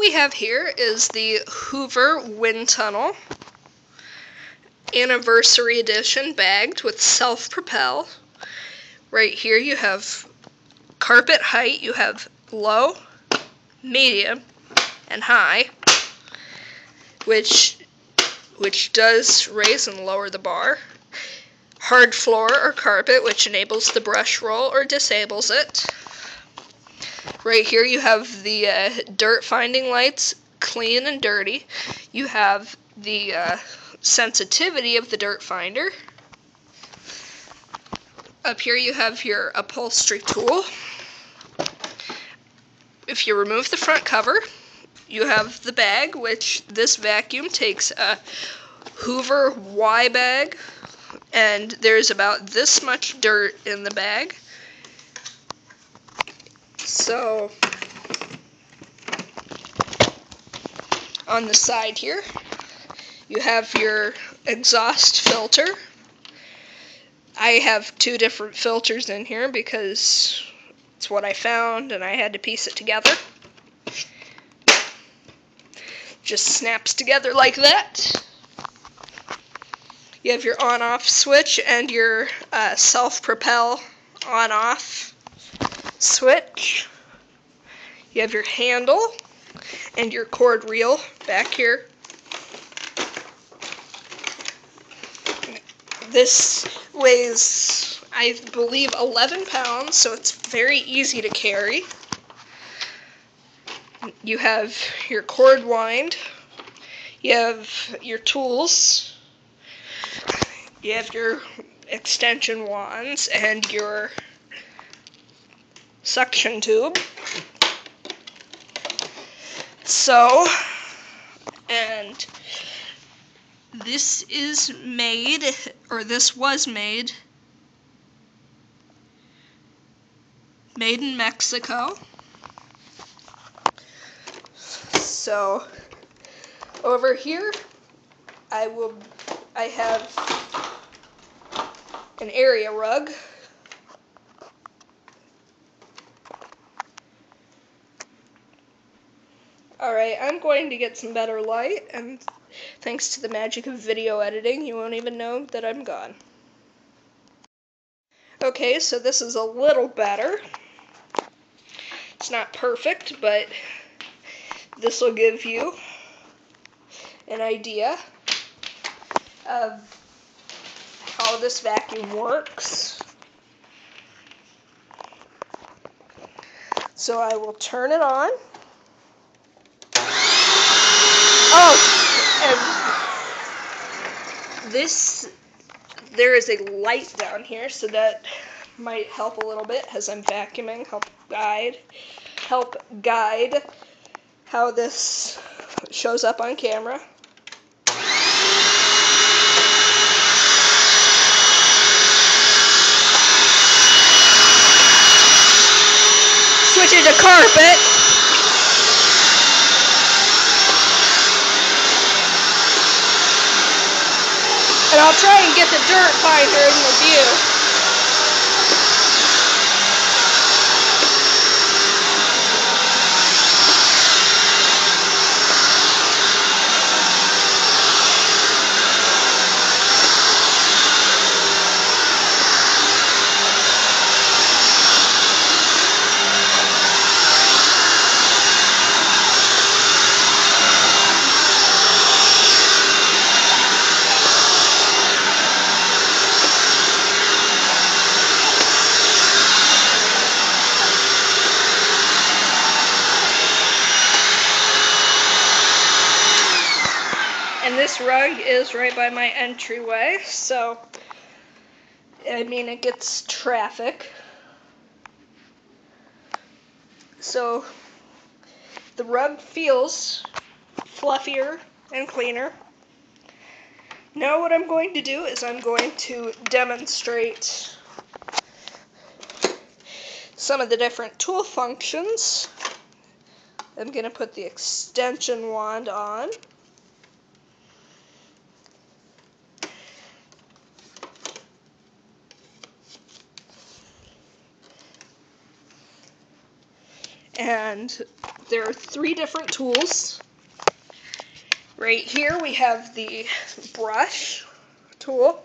we have here is the Hoover Windtunnel Anniversary Edition bagged with self-propel. Right here you have carpet height, you have low, medium, and high, which does raise and lower the bar. Hard floor or carpet, which enables the brush roll or disables it. Right here you have the dirt finding lights, clean and dirty. You have the sensitivity of the dirt finder. Up here you have your upholstery tool. If you remove the front cover, you have the bag, which this vacuum takes a Hoover Y bag, and there's about this much dirt in the bag. So, on the side here, you have your exhaust filter. I have two different filters in here because it's what I found and I had to piece it together. Just snaps together like that. You have your on-off switch and your self-propel on-off switch. You have your handle and your cord reel back here. This weighs, I believe, 11 pounds, so it's very easy to carry. You have your cord wind. You have your tools. You have your extension wands and your suction tube. So, and this is made, or this was made in Mexico. So, over here, I have an area rug. Alright, I'm going to get some better light, and thanks to the magic of video editing, you won't even know that I'm gone. Okay, so this is a little better. It's not perfect, but this will give you an idea of how this vacuum works. So I will turn it on. Oh, and there is a light down here, so that might help a little bit as I'm vacuuming, help guide how this shows up on camera. Switching to carpet. And I'll try and get the dirt finder in the view. And this rug is right by my entryway, so, I mean, it gets traffic. So, the rug feels fluffier and cleaner. Now what I'm going to do is I'm going to demonstrate some of the different tool functions. I'm going to put the extension wand on. and there are 3 different tools. Right here we have the brush tool.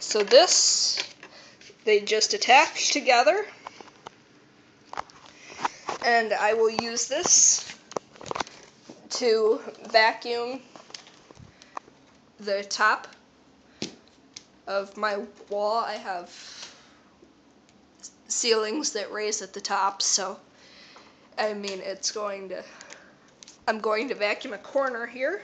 So this, they just attach together, and I will use this to vacuum the top of my wall. I have ceilings that raise at the top, so I mean I'm going to vacuum a corner here.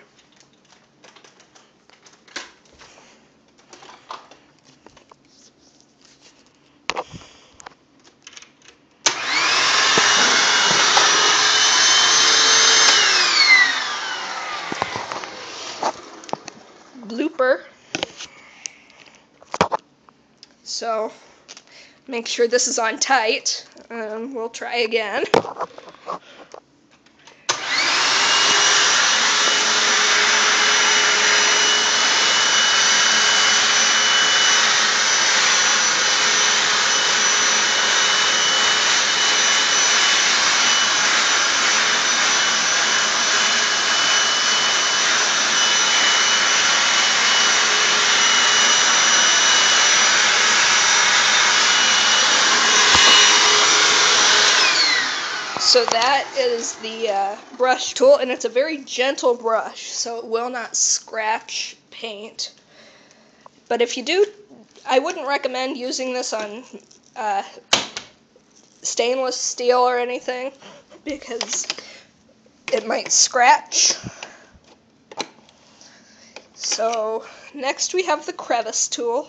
Blooper. So make sure this is on tight. We'll try again. So that is the brush tool, and it's a very gentle brush, so it will not scratch paint. But if you do, I wouldn't recommend using this on stainless steel or anything, because it might scratch. So next we have the crevice tool.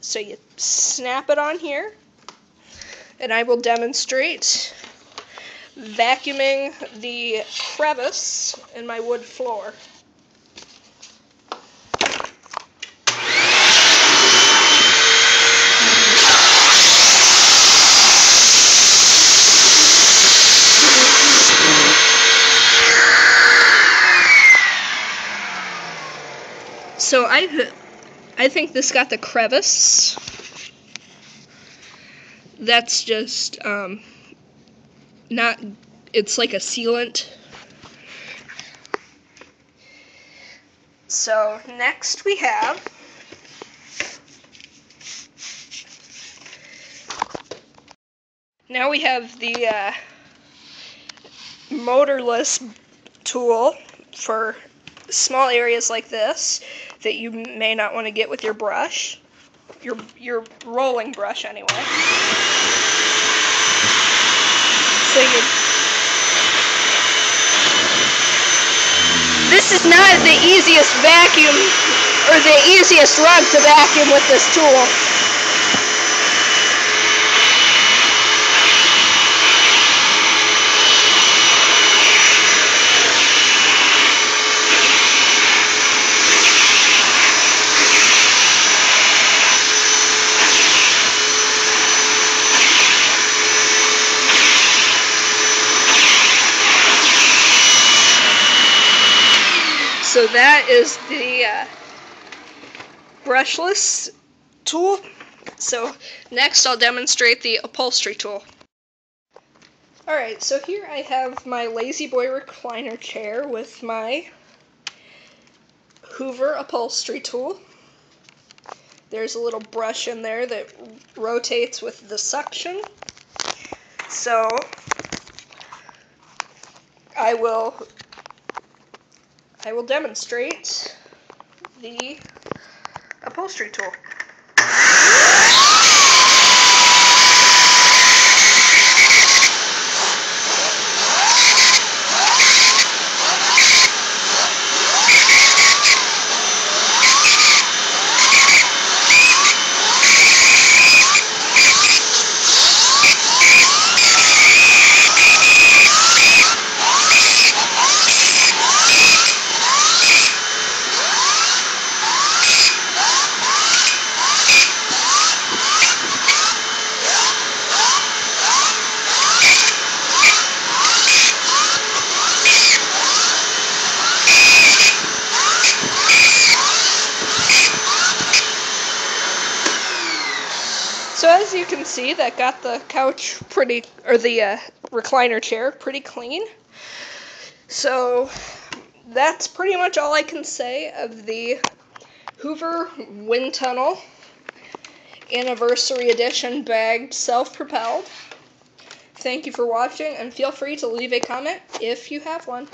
So you snap it on here, and I will demonstrate vacuuming the crevice in my wood floor. So I think this got the crevice. That's just not, it's like a sealant. So next we have the motorless tool for small areas like this that you may not want to get with your brush, your rolling brush anyway. So this is not the easiest vacuum or the easiest rug to vacuum with this tool. So that is the brushless tool. So next I'll demonstrate the upholstery tool. Alright, so here I have my Lazy Boy recliner chair with my Hoover upholstery tool. There's a little brush in there that rotates with the suction. So I will demonstrate the upholstery tool. So as you can see, that got the couch pretty, or the recliner chair pretty clean. So that's pretty much all I can say of the Hoover Windtunnel Anniversary Edition bagged self-propelled. Thank you for watching, and feel free to leave a comment if you have one.